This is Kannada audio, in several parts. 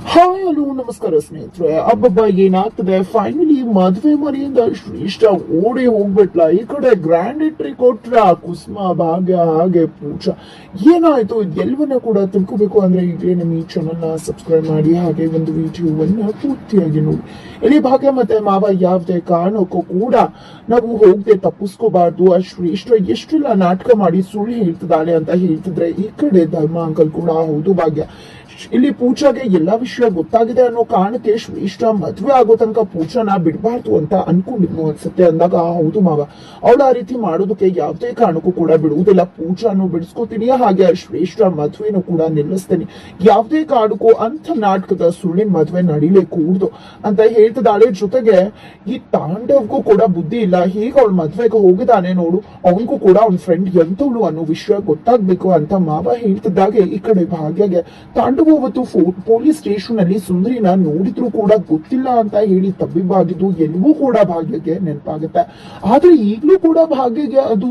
ಹಾಯ್ ಹಲೋ ನಮಸ್ಕಾರ ಸ್ನೇಹಿತರೆ. ಅಬ್ಬಬ್ಬ ಏನಾಗ್ತದೆ, ಫೈನಲಿ ಮದ್ವೆ ಮನೆಯಿಂದ ಶ್ರೇಷ್ಠ ಓಡಿ ಹೋಗ್ಬಿಟ್ಲ. ಈ ಕಡೆ ಗ್ರ್ಯಾಂಡ್ ಎಂಟ್ರಿ ಕೊಟ್ರ ಕುಸುಮ, ಭಾಗ್ಯ, ಹಾಗೆ ಪೂಜಾ. ಏನಾಯ್ತು ಎಲ್ಲವನ್ನ ಕೂಡ ತಿಳ್ಕೋಬೇಕು ಅಂದ್ರೆ ಈಗಲೇ ನಮ್ಮ ಈ ಚಾನಲ್ ನ ಸಬ್ಸ್ಕ್ರೈಬ್ ಮಾಡಿ, ಹಾಗೆ ಒಂದು ವಿಡಿಯೋವನ್ನ ಪೂರ್ತಿಯಾಗಿ ನೋಡಿ. ಇಲ್ಲಿ ಭಾಗ್ಯ ಮತ್ತೆ ಮಾವ ಯಾವುದೇ ಕಾರಣಕ್ಕೂ ಕೂಡ ನಾವು ಹೋಗದೆ ತಪ್ಪಿಸ್ಕೋಬಾರ್ದು. ಆ ಶ್ರೇಷ್ಠ ಎಷ್ಟೆಲ್ಲ ನಾಟಕ ಮಾಡಿ ಸುಳ್ಳು ಹೇಳ್ತಿದ್ದಾಳೆ ಅಂತ ಹೇಳ್ತಿದ್ರೆ, ಈ ಕಡೆ ಧರ್ಮ ಅಂಕಲ್ ಕೂಡ ಹೌದು ಭಾಗ್ಯ, ಇಲ್ಲಿ ಪೂಜಾಗೆ ಎಲ್ಲಾ ವಿಷಯ ಗೊತ್ತಾಗಿದೆ ಅನ್ನೋ ಕಾರಣಕ್ಕೆ ಶ್ರೇಷ್ಠ ಮದ್ವೆ ಆಗೋ ತನಕ ಪೂಜಾನ ಬಿಡಬಾರ್ದು ಅಂತ ಅನ್ಕೊಂಡಿದ್ನು ಅನ್ಸುತ್ತೆ. ಅಂದಾಗ ಹೌದು ಮಾವ, ಅವಳು ಆ ರೀತಿ ಮಾಡೋದಕ್ಕೆ ಯಾವುದೇ ಕಾರಣಕ್ಕೂ ಕೂಡ ಬಿಡುವುದಿಲ್ಲ. ಪೂಜಾನು ಬಿಡಿಸ್ಕೋತೀನಿ, ಹಾಗೆ ಶ್ರೇಷ್ಠ ಮದ್ವೆನೂ ಕೂಡ ನಿಲ್ಲಿಸ್ತೀನಿ. ಯಾವುದೇ ಕಾರಣಕ್ಕೂ ಅಂತ ನಾಟಕದ ಸುಳ್ಳಿನ ಮದ್ವೆ ನಡಿಲೇ ಕೂಡ್ದು ಅಂತ ಹೇಳ್ತಿದ್ದಾಳೆ. ಜೊತೆಗೆ ಈ ತಾಂಡವ್ಗೂ ಕೂಡ ಬುದ್ಧಿ ಇಲ್ಲ. ಹೀಗೆ ಅವಳು ಮದ್ವೆಗೆ ಹೋಗಿದ್ದಾನೆ ನೋಡು, ಅವನಿಗೂ ಕೂಡ ಅವನ ಫ್ರೆಂಡ್ ಎಂತವಳು ಅನ್ನೋ ವಿಷಯ ಗೊತ್ತಾಗ್ಬೇಕು ಅಂತ ಮಾವ ಹೇಳ್ತಿದ್ದಾಗೆ, ಈ ಕಡೆ ಭಾಗ್ಯಗೆ ತಾಂಡವ ಅವತ್ತು ಪೊಲೀಸ್ ಸ್ಟೇಷನ್ ಅಲ್ಲಿ ಸುಂದರಿನ ನೋಡಿದ್ರು ಕೂಡ ಗೊತ್ತಿಲ್ಲ ಅಂತ ಹೇಳಿ ತಬ್ಬಿಬ್ಬಾಗಿದ್ದು ಎಲ್ಲವೂ ಕೂಡ ಭಾಗ್ಯಗೆ ನೆನಪಾಗುತ್ತೆ. ಆದ್ರೆ ಈಗ್ಲೂ ಕೂಡ ಭಾಗ್ಯಗೆ ಅದು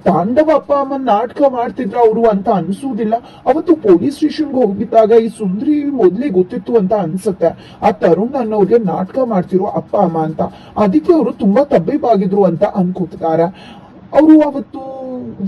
ತಾಂಡವ ಅಪ್ಪ ಅಮ್ಮನ್ ನಾಟಕ ಮಾಡ್ತಿದ್ರ ಅವರು ಅಂತ ಅನ್ಸುವುದಿಲ್ಲ. ಅವತ್ತು ಪೊಲೀಸ್ ಸ್ಟೇಷನ್ಗೆ ಹೋಗಿದ್ದಾಗ ಈ ಸುಂದರಿ ಮೊದ್ಲೇ ಗೊತ್ತಿತ್ತು ಅಂತ ಅನ್ಸುತ್ತೆ, ಆ ತರುಣ್ ಅನ್ನೋರಿಗೆ ನಾಟಕ ಮಾಡ್ತಿರೋ ಅಪ್ಪ ಅಮ್ಮ ಅಂತ. ಅದಕ್ಕೆ ಅವರು ತುಂಬಾ ತಬ್ಬಿಬ್ಬಾಗಿದ್ರು ಅಂತ ಅನ್ಕೋತಿದ್ದಾರೆ. ಅವರು ಅವತ್ತು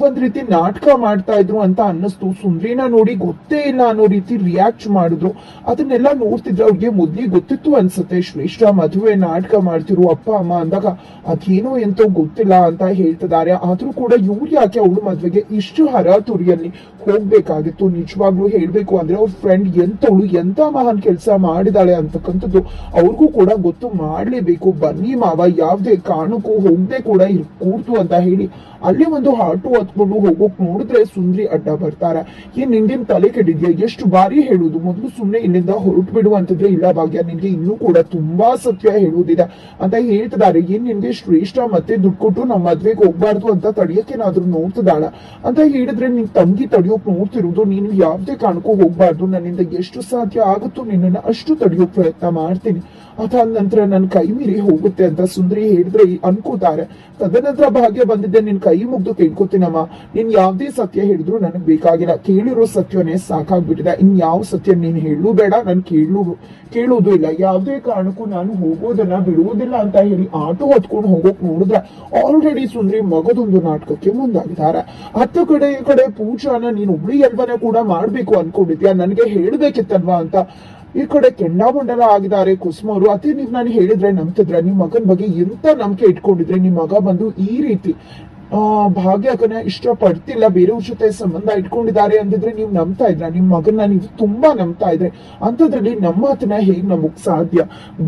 ಒಂದ್ ರೀತಿ ನಾಟಕ ಮಾಡ್ತಾ ಇದ್ರು ಅಂತ ಅನ್ನಿಸ್ತು. ಸುಂದ್ರಿನ ನೋಡಿ ಗೊತ್ತೇ ಇಲ್ಲ ಅನ್ನೋ ರೀತಿ ರಿಯಾಕ್ಟ್ ಮಾಡಿದ್ರು. ಅದನ್ನೆಲ್ಲ ನೋಡ್ತಿದ್ರೆ ಅವ್ರಿಗೆ ಮೊದ್ಲಿಗೆ ಗೊತ್ತಿತ್ತು ಅನ್ಸುತ್ತೆ ಶ್ರೇಷ್ಠ ಮದುವೆ ನಾಟಕ ಮಾಡ್ತಿರು ಅಪ್ಪ ಅಮ್ಮ ಅಂದಾಗ. ಅದೇನೋ ಎಂತೋ ಗೊತ್ತಿಲ್ಲ ಅಂತ ಹೇಳ್ತಿದ್ದಾರೆ. ಆದ್ರೂ ಕೂಡ ಇವ್ರು ಯಾಕೆ ಅವಳು ಮದ್ವೆಗೆ ಇಷ್ಟು ಹರಾತುರಿಯಲ್ಲಿ ಹೋಗ್ಬೇಕಾಗಿತ್ತು? ನಿಜವಾಗ್ಲೂ ಹೇಳ್ಬೇಕು ಅಂದ್ರೆ ಅವ್ರ ಫ್ರೆಂಡ್ ಎಂತವಳು ಎಂತ ಮಹಾನ್ ಕೆಲಸ ಮಾಡಿದಾಳೆ ಅಂತಕ್ಕಂಥದ್ದು ಅವ್ರಿಗೂ ಕೂಡ ಗೊತ್ತು ಮಾಡ್ಲೇಬೇಕು. ಬನ್ನಿ ಮಾವ, ಯಾವ್ದೇ ಕಾರಣಕ್ಕೂ ಹೋಗದೆ ಕೂಡ ಕೂಡ್ತು ಅಂತ ಹೇಳಿ ಅಲ್ಲಿ ಒಂದು ಆಟೋ ಹತ್ಕೊಂಡು ಹೋಗೋಕ್ ನೋಡಿದ್ರೆ ಸುಂದ್ರಿ ಅಡ್ಡ ಬರ್ತಾರೆ. ಏನ್ ನಿಂಗೇನ್ ತಲೆ ಕೆಡಿದ್ಯಾ? ಎಷ್ಟು ಬಾರಿ ಹೇಳುದು, ಮೊದ್ಲು ಸುಮ್ನೆ ಇಲ್ಲಿಂದ ಹೊರಟು ಬಿಡುವಂತಂದ್ರೆ ಇಲ್ಲ ಭಾಗ್ಯ, ನಿನ್ಗೆ ಇನ್ನೂ ಕೂಡ ತುಂಬಾ ಸತ್ಯ ಹೇಳುವುದಿದೆ ಅಂತ ಹೇಳ್ತಿದ್ದಾರೆ. ಏನ್ ನಿನ್ಗೆ ಶ್ರೇಷ್ಠ ಮತ್ತೆ ದುಡ್ಡು ಕೊಟ್ಟು ನಮ್ಮ ಮದ್ವೆಗೆ ಹೋಗ್ಬಾರ್ದು ಅಂತ ತಡಿಯಕ್ಕೇನಾದ್ರೂ ನೋಡ್ತಿದ್ದಾಳ ಅಂತ ಹೇಳಿದ್ರೆ, ನಿನ್ ತಂಗಿ ತಡಿಯೋಕ್ ನೋಡ್ತಿರುವುದು. ನೀನು ಯಾವ್ದೇ ಕಾರಣಕ್ಕೂ ಹೋಗ್ಬಾರ್ದು, ನನ್ನಿಂದ ಎಷ್ಟು ಸಾಧ್ಯ ಆಗುತ್ತೋ ನಿನ್ನನ್ನ ಅಷ್ಟು ತಡಿಯೋಕ್ ಪ್ರಯತ್ನ ಮಾಡ್ತೀನಿ, ಅದಾದ ನಂತರ ನನ್ ಕೈ ಮೀರಿ ಹೋಗುತ್ತೆ ಅಂತ ಸುಂದರಿ ಹೇಳಿದ್ರೆ ಅನ್ಕೋತಾರೆ. ತದನಂತರ ಭಾಗ್ಯ ಬಂದಿದ್ದೆ, ನಿನ್ ಕೈ ಮುಗ್ದು ಕೇಳ್ಕೊತೀನಮ್ಮ, ನೀನ್ ಯಾವ್ದೇ ಸತ್ಯ ಹೇಳಿದ್ರು ನನಗ್ ಬೇಕಾಗಿಲ್ಲ, ಕೇಳಿರೋ ಸತ್ಯನೇ ಸಾಕಾಗ್ಬಿಟ್ಟಿದೆ. ಇನ್ ಯಾವ ಸತ್ಯ ನೀನ್ ಹೇಳು ಬೇಡ, ನನ್ ಕೇಳೋದು ಇಲ್ಲ. ಯಾವ್ದೇ ಕಾರಣಕ್ಕೂ ನಾನು ಹೋಗೋದನ್ನ ಬಿಡುವುದಿಲ್ಲ ಅಂತ ಹೇಳಿ ಆಟೋ ಹೊತ್ಕೊಂಡು ಹೋಗೋಕ್ ನೋಡಿದ್ರೆ ಆಲ್ರೆಡಿ ಸುಂದರಿ ಮಗದೊಂದು ನಾಟಕಕ್ಕೆ ಮುಂದಾಗಿದ್ದಾರೆ. ಹತ್ತು ಕಡೆ ಈ ಕಡೆ ಪೂಜಾನ ನೀನ್ ಒಬ್ಳಿ ಎಲ್ವನ ಕೂಡ ಮಾಡ್ಬೇಕು ಅನ್ಕೊಂಡಿದ್ಯಾ, ನನ್ಗೆ ಹೇಳ್ಬೇಕಿತ್ತಲ್ವಾ ಅಂತ ಈ ಕಡೆ ಕೆಂಡಾಮಂಡಲ ಆಗಿದ್ದಾರೆ ಕುಸುಮ ಅವರು. ಅದೇ ನೀವ್ ನಾನು ಹೇಳಿದ್ರೆ ನಂಬ್ತಿದ್ರೆ, ನಿಮ್ ಮಗನ್ ಬಗ್ಗೆ ಎಂತ ನಂಬಿಕೆ ಇಟ್ಕೊಂಡಿದ್ರೆ ನಿಮ್ ಮಗ ಬಂದು ಈ ರೀತಿ ಭಾಗ್ಯಕನ ಇಷ್ಟ ಪಡ್ತಿಲ್ಲ, ಬೇರೆಯವ್ರ ಜೊತೆ ಸಂಬಂಧ ಇಟ್ಕೊಂಡಿದ್ದಾರೆ ಅಂದಿದ್ರೆ ನೀವು ನಂಬ್ತಾ ಇದ್ರ? ನಿಮ್ ಮಗನ್ನ ನೀವು ತುಂಬಾ ನಂಬ್ತಾ ಇದ್ರೆ ಅಂತದ್ರಲ್ಲಿ ನಮ್ಮ ಮಾತನ್ನ ಹೇಗ್ ನಮಗ್ ಸಾಧ್ಯ?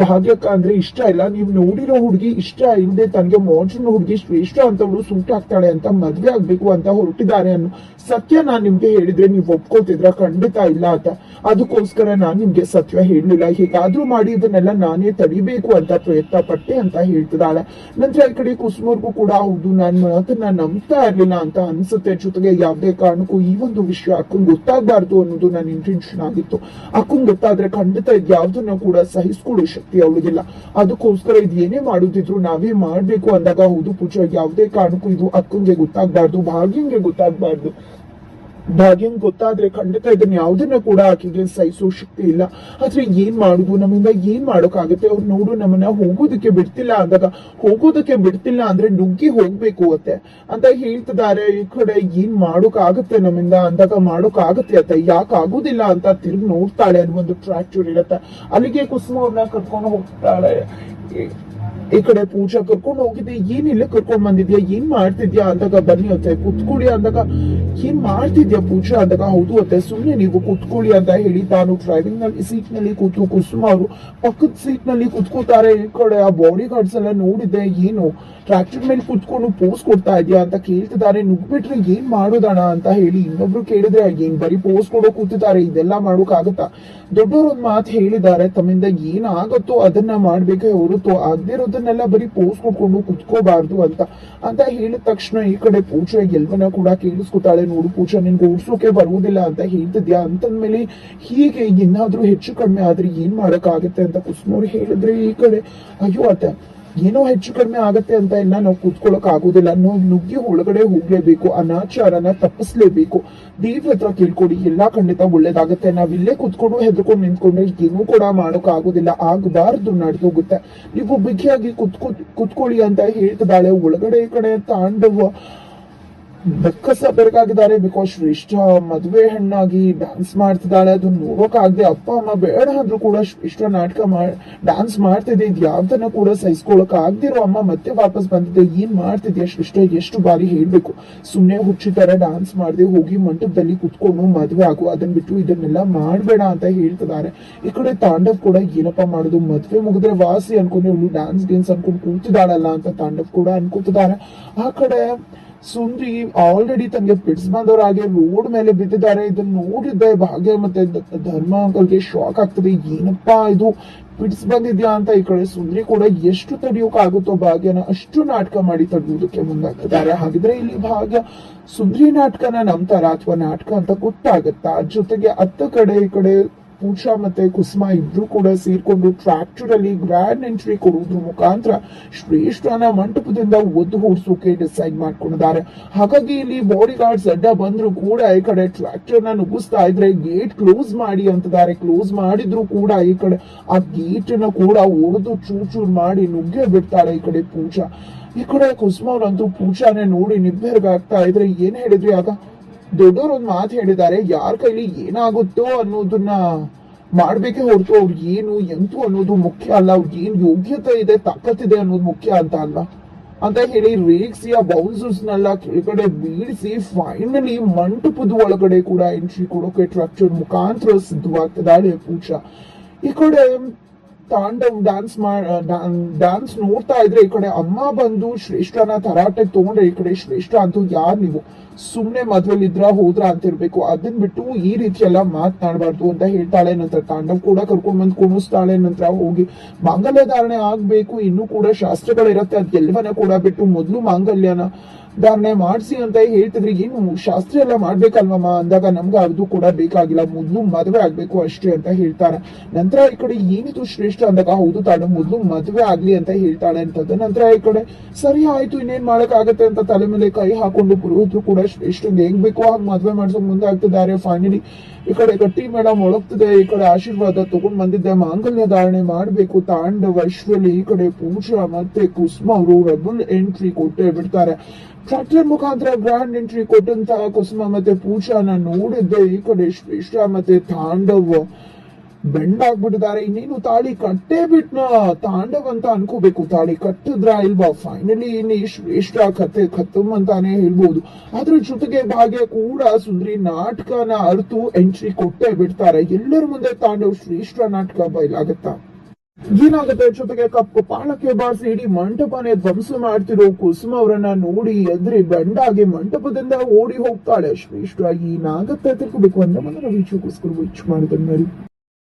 ಭಾಗ್ಯಕ್ಕ ಅಂದ್ರೆ ಇಷ್ಟ ಇಲ್ಲ, ನೀವ್ ನೋಡಿರೋ ಹುಡುಗಿ ಇಷ್ಟ ಇಲ್ಲದೆ ತನ್ಗೆ ಮಾಡ್ರನ್ ಹುಡುಗಿ ಶ್ರೇಷ್ಠ ಅಂತವಳು ಸೂಟ್ ಆಗ್ತಾಳೆ ಅಂತ ಮದ್ವೆ ಆಗ್ಬೇಕು ಅಂತ ಹೊರಟಿದ್ದಾರೆ ಅನ್ನೋ ಸತ್ಯ ನಾನ್ ನಿಮ್ಗೆ ಹೇಳಿದ್ರೆ ನೀವು ಒಪ್ಕೋತಿದ್ರ? ಖಂಡಿತ ಇಲ್ಲ ಅಂತ. ಅದಕ್ಕೋಸ್ಕರ ನಾನ್ ನಿಮ್ಗೆ ಸತ್ಯ ಹೇಳಲಿಲ್ಲ. ಹೇಗಾದ್ರೂ ಮಾಡಿ ಇದನ್ನೆಲ್ಲ ನಾನೇ ತಡಿಬೇಕು ಅಂತ ಪ್ರಯತ್ನ ಪಟ್ಟೆ ಅಂತ ಹೇಳ್ತಿದ್ದಾಳೆ. ನಂತರ ಈ ಕಡೆ ಕುಸುಮರ್ಗೂ ಕೂಡ ಹೌದು, ನಾನ್ ಮಾತನ್ನ ನಂಬ್ತಾ ಇರ್ಲಿಲ್ಲ ಅಂತ ಅನ್ಸುತ್ತೆ. ಜೊತೆಗೆ ಯಾವ್ದೇ ಕಾರಣಕ್ಕೂ ಈ ಒಂದು ವಿಷಯ ಅಕ್ಕಂಗ್ ಗೊತ್ತಾಗ್ಬಾರ್ದು ಅನ್ನೋದು ನನ್ನ ಇಂಟೆನ್ಷನ್ ಆಗಿತ್ತು. ಅಕ್ಕಂಗ್ ಗೊತ್ತಾದ್ರೆ ಖಂಡಿತ ಇದ್ ಯಾವ್ದನ್ನ ಕೂಡ ಸಹಿಸ್ಕೊಳ್ಳೋ ಶಕ್ತಿ ಅವಳಿಗಿಲ್ಲ. ಅದಕ್ಕೋಸ್ಕರ ಇದು ಏನೇ ಮಾಡುದಿದ್ರು ನಾವೇ ಮಾಡ್ಬೇಕು ಅಂದಾಗ ಹೌದು ಪೂಜಾ, ಯಾವ್ದೇ ಕಾರಣಕ್ಕೂ ಇದು ಅಕ್ಕಂಗೆ ಗೊತ್ತಾಗ್ಬಾರ್ದು, ಭಾಗ್ಯಂಗೆ ಗೊತ್ತಾಗ್ಬಾರ್ದು. ಭಾಗ್ಯಂಗ್ ಗೊತ್ತಾದ್ರೆ ಖಂಡಿತ ಇದನ್ನ ಯಾವ್ದನ್ನ ಕೂಡ ಆಕೆಗೆ ಸಹಿಸೋ ಶಕ್ತಿ ಇಲ್ಲ. ಆದ್ರೆ ಏನ್ ಮಾಡುದು, ನಮ್ಮಿಂದ ಏನ್ ಮಾಡೋಕ್ಕಾಗತ್ತೆ? ಅವ್ರು ನೋಡು ನಮ್ಮನ್ನ ಹೋಗೋದಕ್ಕೆ ಬಿಡ್ತಿಲ್ಲ ಅಂದಾಗ, ಹೋಗೋದಕ್ಕೆ ಬಿಡ್ತಿಲ್ಲ ಅಂದ್ರೆ ನುಗ್ಗಿ ಹೋಗ್ಬೇಕು ಅಂತ ಹೇಳ್ತಿದ್ದಾರೆ. ಈ ಕಡೆ ಏನ್ ಮಾಡೋಕ್ಕಾಗತ್ತೆ ನಮ್ಮಿಂದ ಅಂದಾಗ ಮಾಡೋಕ್ಕಾಗತ್ತೆ ಅಂತ, ಯಾಕೆ ಆಗುದಿಲ್ಲ ಅಂತ ತಿರುಗಿ ನೋಡ್ತಾಳೆ ಅನ್ನೋ ಒಂದು ಟ್ರಾಕ್ಚರ್ ಇರತ್ತೆ. ಅಲ್ಲಿಗೆ ಕುಸುಮ ಅವ್ರನ್ನ ಕರ್ಕೊಂಡು ಹೋಗ್ತಾಳೆ. ಈ ಕಡೆ ಪೂಜಾ ಕರ್ಕೊಂಡು ಹೋಗಿದ್ದೆ, ಏನಿಲ್ಲ ಕರ್ಕೊಂಡ್ ಬಂದಿದ್ಯಾ, ಏನ್ ಮಾಡ್ತಿದ್ಯಾ ಅಂದಾಗ, ಬನ್ನಿ ಅತ್ತೆ ಕುತ್ಕೊಳ್ಳಿ ಅಂದಾಗ, ಏನ್ ಮಾಡ್ತಿದ್ಯಾ ಪೂಜಾ ಅಂದಾಗ, ಹೌದು ಅತ್ತೆ ಸುಮ್ನೆ ನೀವು ಕುತ್ಕೊಳ್ಳಿ ಅಂತ ಹೇಳಿ ತಾನು ಡ್ರೈವಿಂಗ್ ನಲ್ಲಿ ಸೀಟ್ ನಲ್ಲಿ ಕೂತು ಕುಸುಮ ಅವರು ಪಕ್ಕದ ಸೀಟ್ ನಲ್ಲಿ ಕುತ್ಕೋತಾರೆ. ಈ ಕಡೆ ಆ ಬಾಡಿ ಗಾರ್ಡ್ಸ್ ಎಲ್ಲ ನೋಡಿದ್ದೆ, ಏನು ಟ್ರಾಕ್ಟರ್ ಮೇಲೆ ಕುತ್ಕೊಂಡು ಪೋಸ್ ಕೊಡ್ತಾ ಇದ್ಯಾ ಅಂತ ಕೇಳ್ತಿದ್ದಾರೆ. ನುಗ್ಬಿಟ್ರೆ ಏನ್ ಮಾಡೋದಣ ಅಂತ ಹೇಳಿ ಇನ್ನೊಬ್ರು ಕೇಳಿದ್ರೆ, ಏನ್ ಬರೀ ಪೋಸ್ ಕೊಡೋ ಕೂತಿದ್ದಾರೆ, ಇದೆಲ್ಲ ಮಾಡೋಕ್ ಆಗತ್ತಾ? ದೊಡ್ಡವರೊಂದ್ ಮಾತು ಹೇಳಿದ್ದಾರೆ, ತಮ್ಮಿಂದ ಏನ್ ಆಗತ್ತೋ ಅದನ್ನ ಮಾಡ್ಬೇಕೆ ಹೊರತು ಆಗದೆ ಇರೋದನ್ನೆಲ್ಲ ಬರೀ ಪೋಸ್ ಕೊಟ್ಕೊಂಡು ಕುತ್ಕೋಬಾರ್ದು ಅಂತ ಹೇಳಿದ ತಕ್ಷಣ ಈ ಕಡೆ ಪೂಜಾ ಎಲ್ವನ ಕೂಡ ಕೇಳಿಸ್ಕೊತಾಳೆ. ನೋಡು ಪೂಜಾ, ನಿನ್ಗೆ ಓಡಿಸೋಕೆ ಬರುವುದಿಲ್ಲ ಅಂತ ಹೇಳ್ತಿದ್ಯಾ, ಅಂತಂದ್ಮೇಲೆ ಹೀಗೆ ಏನಾದ್ರೂ ಹೆಚ್ಚು ಕಡಿಮೆ ಆದ್ರೆ ಏನ್ ಮಾಡಕ್ ಆಗತ್ತೆ ಅಂತ ಕುಸುಮವ್ರು ಹೇಳಿದ್ರೆ, ಈ ಕಡೆ ಅಯ್ಯೋ ಅತ್ತೆ ಏನೋ ಹೆಚ್ಚು ಕಡಿಮೆ ಆಗತ್ತೆ ಅಂತ ಎಲ್ಲ ನಾವು ಕೂತ್ಕೊಳ್ಳೋಕ್ ಆಗೋದಿಲ್ಲ. ನಾವು ನುಗ್ಗಿ ಒಳಗಡೆ ಹೋಗ್ಲೇಬೇಕು, ಅನಾಚಾರನ ತಪ್ಪಿಸ್ಲೇಬೇಕು. ದೇವ್ರ ಹತ್ರ ಕೇಳ್ಕೊಡಿ, ಎಲ್ಲಾ ಖಂಡಿತ ಒಳ್ಳೇದಾಗತ್ತೆ. ನಾವ್ ಇಲ್ಲೇ ಕೂತ್ಕೊಂಡು ಹೆದ್ರಕೊಂಡು ನಿಂತ್ಕೊಂಡ್ರೆ ಏನೂ ಕೂಡ ಮಾಡೋಕ್ ಆಗೋದಿಲ್ಲ, ಆಗಬಾರ್ದು, ನಡೆದೋಗುತ್ತೆ. ನೀವು ಬಿಗಿಯಾಗಿ ಕುತ್ಕೊಳ್ಳಿ ಅಂತ ಹೇಳ್ತಿದ್ದಾಳೆ. ಒಳಗಡೆ ಈ ಕಡೆ ತಾಂಡವ ಬೆಕ್ಕಸ ಬೆರಗಾಗಿದ್ದಾರೆ. ಬಿಕಾಸ್ ಶ್ರೇಷ್ಠ ಮದುವೆ ಹೆಣ್ಣಾಗಿ ಡ್ಯಾನ್ಸ್ ಮಾಡ್ತಿದ್ದಾಳೆ. ಅದನ್ನ ನೋಡೋಕ್ ಆಗದೆ ಅಪ್ಪ ಅಮ್ಮ ಬೇಡ ಅಂದ್ರೂ ಕೂಡ ಶ್ರೇಷ್ಠ ನಾಟಕ ಡ್ಯಾನ್ಸ್ ಮಾಡ್ತಿದ್ದೆ. ಇದು ಯಾವ್ದನ್ನ ಕೂಡ ಸಹಿಸ್ಕೊಳಕ್ ಆಗ್ದಿರೋ ಅಮ್ಮ ಮತ್ತೆ ವಾಪಸ್ ಬಂದಿದೆ. ಏನ್ ಮಾಡ್ತಿದ್ಯಾ ಶ್ರೇಷ್ಠ, ಎಷ್ಟು ಬಾರಿ ಹೇಳ್ಬೇಕು, ಸುಮ್ನೆ ಹುಚ್ಚಿ ತರ ಡ್ಯಾನ್ಸ್ ಮಾಡದೆ ಹೋಗಿ ಮಂಟಪದಲ್ಲಿ ಕುತ್ಕೊಂಡು ಮದ್ವೆ ಆಗು, ಅದನ್ನ ಬಿಟ್ಟು ಇದನ್ನೆಲ್ಲ ಮಾಡ್ಬೇಡ ಅಂತ ಹೇಳ್ತಿದ್ದಾರೆ. ಈ ಕಡೆ ತಾಂಡವ್ ಕೂಡ ಏನಪ್ಪಾ ಮಾಡುದು, ಮದ್ವೆ ಮುಗಿದ್ರೆ ವಾಸಿ ಅನ್ಕೊಂಡು ಇವಳು ಡ್ಯಾನ್ಸ್ ಗೇನ್ಸ್ ಅನ್ಕೊಂಡು ಕೂತಿದ್ದಾಳಲ್ಲ ಅಂತ ತಾಂಡವ್ ಕೂಡ ಅನ್ಕೋತಿದ್ದಾರೆ. ಆ ಕಡೆ ಸುಂದ್ರಿ ಆಲ್ರೆಡಿ ತನಗೆ ಫಿಟ್ಸ್ ಬಂದವರಾಗೆ ರೋಡ್ ಮೇಲೆ ಬಿದ್ದಿದ್ದಾರೆ. ಇದನ್ನ ನೋಡಿದ್ದೆ ಭಾಗ್ಯ ಮತ್ತೆ ಧರ್ಮ ಅಂಕಲ್ಗೆ ಶಾಕ್ ಆಗ್ತದೆ. ಏನಪ್ಪಾ ಇದು ಫಿಟ್ಸ್ ಬಂದಿದ್ಯಾ ಅಂತ. ಈ ಕಡೆ ಸುಂದ್ರಿ ಕೂಡ ಎಷ್ಟು ತಡೆಯೋಕ್ ಆಗುತ್ತೋ ಭಾಗ್ಯನ ಅಷ್ಟು ನಾಟಕ ಮಾಡಿ ತಡೆಯುವುದಕ್ಕೆ ಮುಂದಾಗ್ತಿದ್ದಾರೆ. ಹಾಗಿದ್ರೆ ಇಲ್ಲಿ ಭಾಗ್ಯ ಸುಂದ್ರಿ ನಾಟಕನ ನಂಬ್ತಾರ ಅಥವಾ ನಾಟಕ ಅಂತ ಗೊತ್ತಾಗತ್ತಾ? ಜೊತೆಗೆ ಅತ್ತ ಕಡೆ ಈ ಕಡೆ ಪೂಜಾ ಮತ್ತೆ ಕುಸುಮ ಇಬ್ರು ಕೂಡ ಸೇರ್ಕೊಂಡು ಟ್ರ್ಯಾಕ್ಟರ್ ಅಲ್ಲಿ ಗ್ರ್ಯಾಂಡ್ ಎಂಟ್ರಿ ಕೊಡುವುದ್ರ ಮುಖಾಂತರ ಶ್ರೇಷ್ಠನ ಮಂಟಪದಿಂದ ಒದ್ದು ಓಡಿಸೋಕೆ ಡಿಸೈಡ್ ಮಾಡ್ಕೊಂಡಿದ್ದಾರೆ. ಹಾಗಾಗಿ ಇಲ್ಲಿ ಬಾಡಿ ಗಾರ್ಡ್ಸ್ ಅಡ್ಡ ಬಂದ್ರು ಕೂಡ ಈ ಕಡೆ ಟ್ರ್ಯಾಕ್ಟರ್ ನ ನುಗ್ಗಿಸ್ತಾ ಇದ್ರೆ ಗೇಟ್ ಕ್ಲೋಸ್ ಮಾಡಿ ಅಂತಿದ್ದಾರೆ. ಕ್ಲೋಸ್ ಮಾಡಿದ್ರು ಕೂಡ ಈ ಕಡೆ ಆ ಗೇಟ್ ನ ಕೂಡ ಒಡೆದು ಚೂರ್ ಮಾಡಿ ನುಗ್ಗೇ ಬಿಡ್ತಾಳೆ ಈ ಕಡೆ ಪೂಜಾ. ಈ ಕಡೆ ಕುಸುಮ ಅವ್ರಂತೂ ಪೂಜಾನೇ ನೋಡಿ ನಿಬ್ಬೆರಗಾಗ್ತಾ ಇದ್ರೆ ಏನ್ ಹೇಳಿದ್ರಿ ಆಗ? ದೊಡ್ಡವರು ಒಂದ್ ಮಾತು ಹೇಳಿದ್ದಾರೆ, ಯಾರ ಕೈಲಿ ಏನಾಗುತ್ತೋ ಅನ್ನೋದನ್ನ ಮಾಡ್ಬೇಕೆ ಹೊರತು ಅವ್ರು ಏನು ಎಂತೂ ಅನ್ನೋದು ಮುಖ್ಯ ಅಲ್ಲ, ಅವ್ರಿಗೆ ಏನ್ ಯೋಗ್ಯತೆ ಇದೆ ತಾಕತ್ತಿದೆ ಅನ್ನೋದು ಮುಖ್ಯ ಅಂತ ಅಲ್ಲ ಅಂತ ಹೇಳಿ ರೇಗ್ಸಿ ಆ ಬೌನ್ಸರ್ಸ್ ನೆಲ್ಲ ಕೆಳಗಡೆ ಬೀಳಿಸಿ ಫೈನಲಿ ಮಂಟಪದ ಒಳಗಡೆ ಕೂಡ ಎಂಟ್ರಿ ಕೊಡೋಕೆ ಟ್ರಕ್ಚರ್ ಮುಖಾಂತರ ಸಿದ್ಧವಾಗ್ತಿದ್ದಾಳೆ ಪೂಜಾ. ಈ ಕಡೆ ತಾಂಡವ್ ಡ್ಯಾನ್ಸ್ ನೋಡ್ತಾ ಇದ್ರೆ ಈ ಕಡೆ ಅಮ್ಮ ಬಂದು ಶ್ರೇಷ್ಠನ ತರಾಟೆ ತಗೊಂಡ್ರೆ ಈ ಕಡೆ ಶ್ರೇಷ್ಠ ಅಂತೂ ಯಾರ್ ನೀವು ಸುಮ್ನೆ ಮದ್ವೆಲಿ ಇದ್ರ ಹೋದ್ರ ಅಂತ ಇರ್ಬೇಕು, ಅದನ್ ಬಿಟ್ಟು ಈ ರೀತಿ ಎಲ್ಲ ಮಾತನಾಡಬಾರ್ದು ಅಂತ ಹೇಳ್ತಾಳೆ. ನಂತರ ತಾಂಡವ್ ಕೂಡ ಕರ್ಕೊಂಡ್ ಬಂದ್ ಕುಣಿಸ್ತಾಳೆ. ನಂತರ ಹೋಗಿ ಮಾಂಗಲ್ಯ ಧಾರಣೆ ಆಗ್ಬೇಕು, ಇನ್ನೂ ಕೂಡ ಶಾಸ್ತ್ರಗಳಿರತ್ತೆ, ಅದೆಲ್ಲವನ್ನ ಕೂಡ ಬಿಟ್ಟು ಮೊದ್ಲು ಮಾಂಗಲ್ಯನ ಧಾರಣೆ ಮಾಡಿಸಿ ಅಂತ ಹೇಳ್ತಿದ್ರಿ. ಏನು ಶಾಸ್ತ್ರ ಎಲ್ಲ ಮಾಡ್ಬೇಕಲ್ವಮ್ಮ ಅಂದಾಗ ನಮ್ಗೆ ಅದು ಕೂಡ ಬೇಕಾಗಿಲ್ಲ, ಮೊದ್ಲು ಮದುವೆ ಆಗ್ಬೇಕು ಅಷ್ಟೇ ಅಂತ ಹೇಳ್ತಾರೆ. ನಂತರ ಈ ಕಡೆ ಏನಿದು ಶ್ರೇಷ್ಠ ಅಂದಾಗ ಹೌದು ತಾಡು ಮೊದ್ಲು ಮದುವೆ ಆಗ್ಲಿ ಅಂತ ಹೇಳ್ತಾಳೆ ಅಂತದ್ದು. ನಂತರ ಈ ಕಡೆ ಸರಿ ಆಯ್ತು ಇನ್ನೇನ್ ಮಾಡಕ್ ಆಗತ್ತೆ ಅಂತ ತಲೆ ಮೇಲೆ ಕೈ ಹಾಕೊಂಡು ಪುರೋಹಿತರು ಕೂಡ ಶ್ರೇಷ್ಠಂಗೆ ಹೆಂಗ್ ಬೇಕೋ ಹಾಗೆ ಮದುವೆ ಮಾಡ್ಸೋಕ್ ಮುಂದೆ ಆಗ್ತಿದ್ದಾರೆ. ಫೈನಲಿ ಈ ಕಡೆ ಗಟ್ಟಿ ಮೇಡಮ್ ಒಳಗ್ತದೆ, ಈ ಕಡೆ ಆಶೀರ್ವಾದ ತಗೊಂಡ್ ಬಂದಿದ್ದೆ, ಮಾಂಗಲ್ಯ ಧಾರಣೆ ಮಾಡ್ಬೇಕು. ತಾಂಡವ ಅಶ್ವಲಿ ಈ ಕಡೆ ಪೂಜಾ ಮತ್ತೆ ಕುಸುಮ ಅವರು ರೆಬಲ್ ಎಂಟ್ರಿ ಕೊಟ್ಟೆ ಬಿಡ್ತಾರೆ. ಟ್ರ್ಯಾಕ್ಟರ್ ಮುಖಾಂತರ ಗ್ರ್ಯಾಂಡ್ ಎಂಟ್ರಿ ಕೊಟ್ಟಂತ ಕುಸುಮ ಮತ್ತೆ ಪೂಜಾನ ನೋಡಿದ್ದೆ ಈ ಕಡೆ ಶ್ರೇಷ್ಠ ಮತ್ತೆ ತಾಂಡವ್ ಬೆಂಡಾಗ್ಬಿಟ್ಟಿದ್ದಾರೆ. ಇನ್ನೇನು ತಾಳಿ ಕಟ್ಟೇ ಬಿಟ್ನ ತಾಂಡವ್ ಅಂತ ಅನ್ಕೋಬೇಕು, ತಾಳಿ ಕಟ್ಟಿದ್ರ ಇಲ್ವಾ? ಫೈನಲಿ ಇಲ್ಲಿ ಶ್ರೇಷ್ಠ ಕತೆ ಖತಮ್ ಅಂತಾನೆ ಹೇಳ್ಬಹುದು. ಅದ್ರ ಜೊತೆಗೆ ಭಾಗ್ಯ ಕೂಡ ಸುಂದ್ರಿ ನಾಟಕನ ಅರ್ತು ಎಂಟ್ರಿ ಕೊಟ್ಟೇ ಬಿಡ್ತಾರೆ. ಎಲ್ಲರ ಮುಂದೆ ತಾಂಡವ್ ಶ್ರೇಷ್ಠ ನಾಟಕ ಬಯಲಾಗತ್ತಾ? ಏನಾಗುತ್ತೆ? ಜೊತೆಗೆ ಕಪ್ಪು ಪಾಳಕ್ಕೆ ಬಾರಿಸಿ ಇಡೀ ಮಂಟಪನೇ ಧ್ವಂಸ ಮಾಡ್ತಿರೋ ಕುಸುಮ ಅವರನ್ನ ನೋಡಿ ಎದ್ರಿ ಬೆಂಡಾಗಿ ಮಂಟಪದಿಂದ ಓಡಿ ಹೋಗ್ತಾಳೆ ಶ್ರೇಷ್ಠ. ಏನಾಗತ್ತೆ ತಿಳ್ಕೋಬೇಕು ಅಂದ್ರೆ ಮನ ವೀಕ್ಷಕೋಸ್ಕರ ವೀಕ್ಷ ಮಾಡಿದ್ರೆ